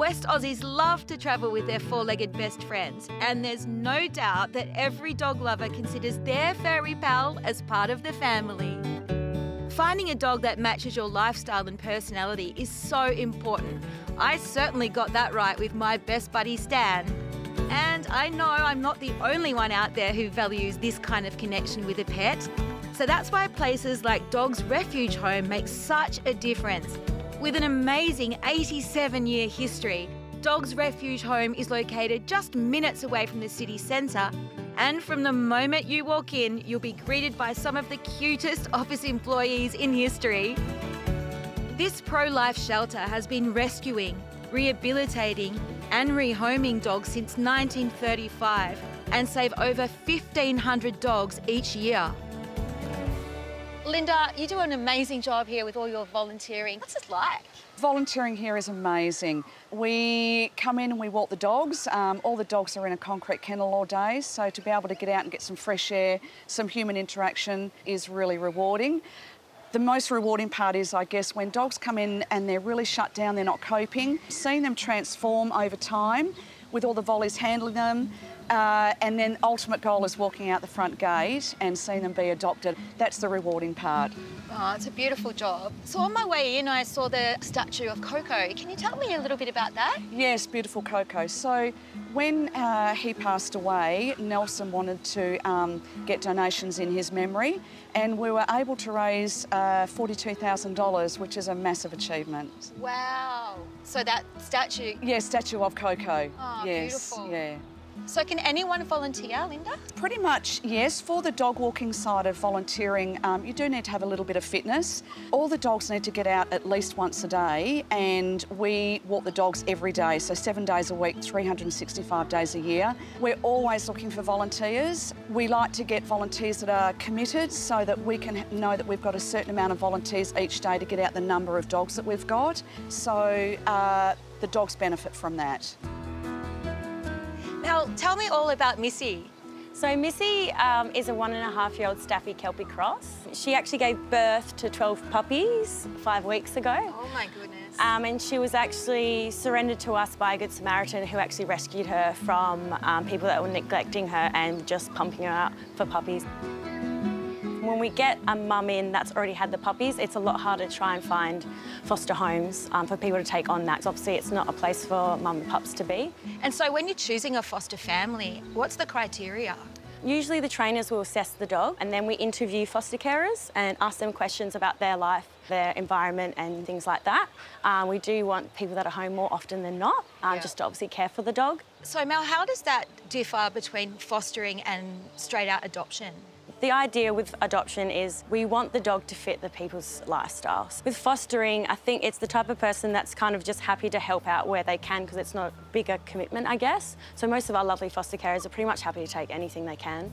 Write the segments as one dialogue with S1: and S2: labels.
S1: West Aussies love to travel with their four-legged best friends, and there's no doubt that every dog lover considers their furry pal as part of the family. Finding a dog that matches your lifestyle and personality is so important. I certainly got that right with my best buddy Stan. And I know I'm not the only one out there who values this kind of connection with a pet. So that's why places like Dogs Refuge Home make such a difference. With an amazing 87-year history, Dogs Refuge Home is located just minutes away from the city centre, and from the moment you walk in, you'll be greeted by some of the cutest office employees in history. This pro-life shelter has been rescuing, rehabilitating and rehoming dogs since 1935 and save over 1,500 dogs each year. Linda, you do an amazing job here with all your volunteering. What's it like?
S2: Volunteering here is amazing. We come in and we walk the dogs. All the dogs are in a concrete kennel all day, so to be able to get out and get some fresh air, some human interaction is really rewarding. The most rewarding part is, I guess, when dogs come in and they're really shut down, they're not coping, seeing them transform over time with all the volleys handling them, and then ultimate goal is walking out the front gate and seeing them be adopted. That's the rewarding part.
S1: Oh, it's a beautiful job. So on my way in, I saw the statue of Coco. Can you tell me a little bit about that?
S2: Yes, beautiful Coco. So when he passed away, Nelson wanted to get donations in his memory, and we were able to raise $42,000, which is a massive achievement.
S1: Wow. So that statue?
S2: Yeah, statue of Coco.
S1: Oh,
S2: yes,
S1: beautiful.
S2: Yeah.
S1: So can anyone volunteer, Linda?
S2: Pretty much, yes. For the dog walking side of volunteering, you do need to have a little bit of fitness. All the dogs need to get out at least once a day, and we walk the dogs every day, so 7 days a week, 365 days a year. We're always looking for volunteers. We like to get volunteers that are committed so that we can know that we've got a certain amount of volunteers each day to get out the number of dogs that we've got. So the dogs benefit from that.
S1: Now, tell me all about Missy.
S3: So Missy is a 1.5-year-old Staffy Kelpie cross. She actually gave birth to 12 puppies 5 weeks ago.
S1: Oh my goodness.
S3: And she was actually surrendered to us by a Good Samaritan who actually rescued her from people that were neglecting her and just pumping her out for puppies. When we get a mum in that's already had the puppies, it's a lot harder to try and find foster homes for people to take on that. 'Cause obviously, it's not a place for mum and pups to be.
S1: And so when you're choosing a foster family, what's the criteria?
S3: Usually the trainers will assess the dog and then we interview foster carers and ask them questions about their life, their environment and things like that. We do want people that are home more often than not, just to obviously care for the dog.
S1: So Mel, how does that differ between fostering and straight-out adoption?
S3: The idea with adoption is we want the dog to fit the people's lifestyles. With fostering, I think it's the type of person that's kind of just happy to help out where they can because it's not a bigger commitment, I guess. So most of our lovely foster carers are pretty much happy to take anything they can.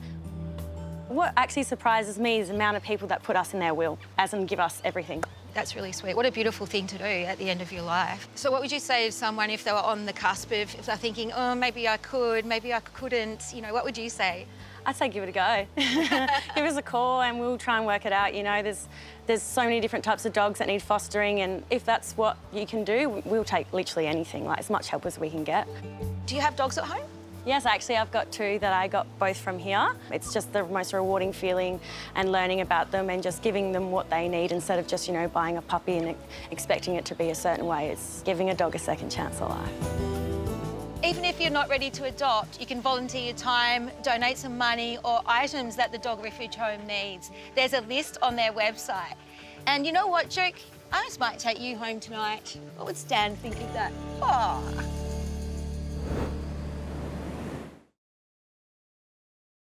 S3: What actually surprises me is the amount of people that put us in their will, as in give us everything.
S1: That's really sweet. What a beautiful thing to do at the end of your life. So what would you say to someone if they were on the cusp of, if they're thinking, oh, maybe I could, maybe I couldn't, you know, what would you say?
S3: I'd say give it a go. Give us a call and we'll try and work it out. You know, there's so many different types of dogs that need fostering, and if that's what you can do, we'll take literally anything, like as much help as we can get.
S1: Do you have dogs at home?
S3: Yes, actually, I've got 2 that I got both from here. It's just the most rewarding feeling and learning about them and just giving them what they need instead of just, you know, buying a puppy and expecting it to be a certain way. It's giving a dog a second chance at life.
S1: Even if you're not ready to adopt, you can volunteer your time, donate some money or items that the Dog Refuge Home needs. There's a list on their website. And you know what, Joke? I just might take you home tonight. What would Stan think of that? Oh.